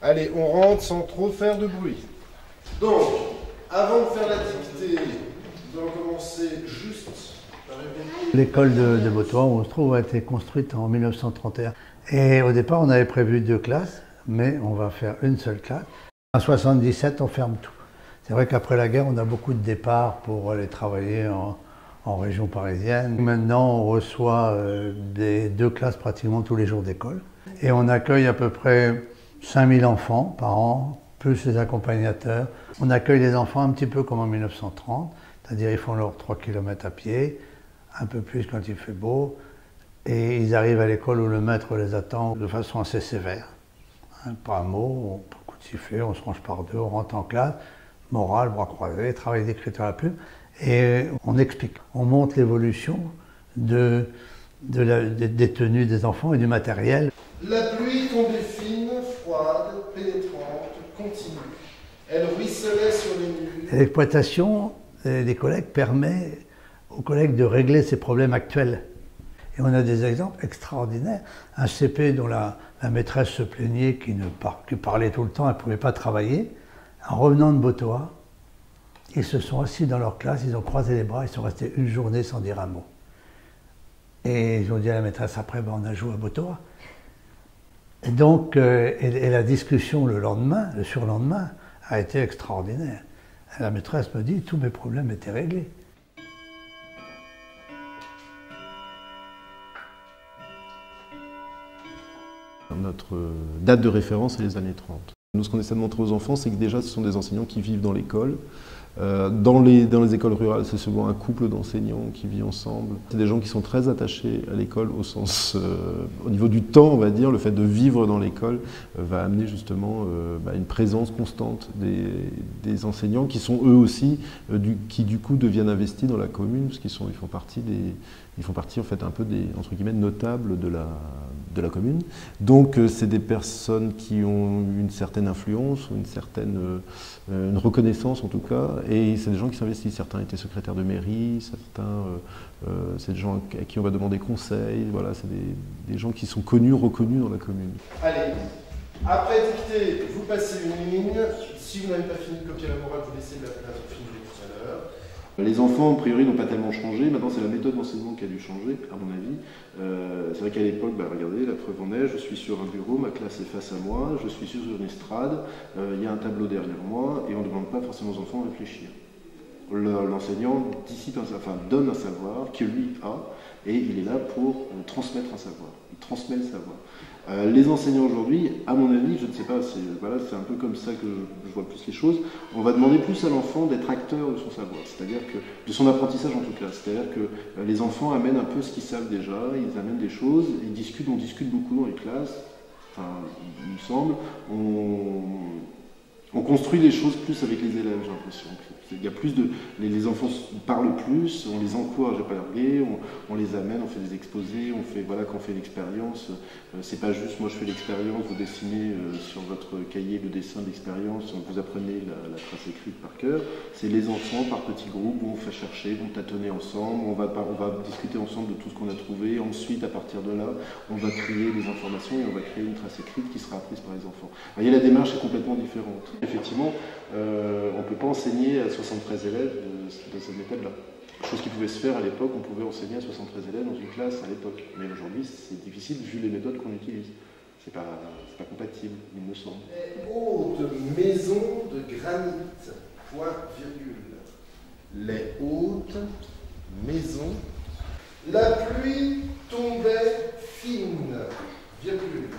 Allez, on rentre sans trop faire de bruit. Donc, avant de faire la dictée, nous allons commencer juste par évoquer... L'école de Bautois, où on se trouve, a été construite en 1931. Et au départ, on avait prévu 2 classes, mais on va faire une seule classe. En 1977, on ferme tout. C'est vrai qu'après la guerre, on a beaucoup de départs pour aller travailler en région parisienne. Maintenant, on reçoit des 2 classes pratiquement tous les jours d'école. Et on accueille à peu près 5000 enfants par an, plus les accompagnateurs. On accueille les enfants un petit peu comme en 1930, c'est-à-dire ils font leurs 3 km à pied, un peu plus quand il fait beau, et ils arrivent à l'école où le maître les attend de façon assez sévère. Pas un mot, on peut coup de sifflet, on se range par 2, on rentre en classe, morale, bras croisés, travail d'écriture à la plume, et on explique. On montre l'évolution des tenues des enfants et du matériel. La pluie tombait fine, froide, pénétrante, continue. Elle ruisselait sur les murs. L'exploitation des collègues permet aux collègues de régler ces problèmes actuels. Et on a des exemples extraordinaires. Un CP dont la maîtresse se plaignait, qui parlait tout le temps, elle ne pouvait pas travailler. En revenant de Bautois, ils se sont assis dans leur classe, ils ont croisé les bras, ils sont restés une journée sans dire un mot. Et ils ont dit à la maîtresse, après, ben, on a joué à Bautois. Et donc, et la discussion le surlendemain, a été extraordinaire. Et la maîtresse me dit, tous mes problèmes étaient réglés. Notre date de référence, c'est les années 30. Nous, ce qu'on essaie de montrer aux enfants, c'est que déjà, ce sont des enseignants qui vivent dans l'école. Dans les écoles rurales, c'est souvent un couple d'enseignants qui vit ensemble. C'est des gens qui sont très attachés à l'école au niveau du temps, on va dire. Le fait de vivre dans l'école va amener justement une présence constante des enseignants qui sont eux aussi, qui du coup deviennent investis dans la commune, parce qu'ils font partie en fait un peu des, entre guillemets, notables de la commune. Donc c'est des personnes qui ont une certaine influence, une reconnaissance en tout cas, et c'est des gens qui s'investissent. Certains étaient secrétaires de mairie, certains, c'est des gens à qui on va demander conseil, voilà, c'est des gens qui sont connus, reconnus dans la commune. Allez, après dictée, vous passez une ligne. Si vous n'avez pas fini de copier la morale, vous laissez de la place, vous finissez tout à l'heure. Les enfants, a priori, n'ont pas tellement changé. Maintenant, c'est la méthode d'enseignement qui a dû changer, à mon avis. C'est vrai qu'à l'époque, regardez, la preuve en est, je suis sur un bureau, ma classe est face à moi, je suis sur une estrade, il y a un tableau derrière moi, et on ne demande pas forcément aux enfants de réfléchir. L'enseignant donne un savoir que lui a, et il est là pour transmettre un savoir. Il transmet le savoir. Les enseignants aujourd'hui, à mon avis, je ne sais pas, c'est un peu comme ça que je vois plus les choses, on va demander plus à l'enfant d'être acteur de son savoir, c'est-à-dire que de son apprentissage en tout cas, c'est-à-dire que les enfants amènent un peu ce qu'ils savent déjà, ils amènent des choses, on discute beaucoup dans les classes, enfin, il me semble, on construit les choses plus avec les élèves, j'ai l'impression. Il y a plus les enfants parlent plus, on les encourage à parler, on les amène, on fait des exposés, quand on fait l'expérience, c'est pas juste moi je fais l'expérience, vous dessinez sur votre cahier le dessin d'expérience, vous apprenez la trace écrite par cœur, c'est les enfants par petits groupes où on fait chercher, vont tâtonner ensemble, on va discuter ensemble de tout ce qu'on a trouvé, ensuite à partir de là, on va créer des informations et on va créer une trace écrite qui sera apprise par les enfants. Vous voyez, la démarche est complètement différente. Effectivement, on ne peut pas enseigner à 73 élèves de cette méthode-là. Chose qui pouvait se faire à l'époque, on pouvait enseigner à 73 élèves dans une classe à l'époque. Mais aujourd'hui, c'est difficile vu les méthodes qu'on utilise. C'est pas compatible, il me semble. Les hautes maisons de granit, point virgule. Les hautes maisons. La pluie tombait fine, virgule.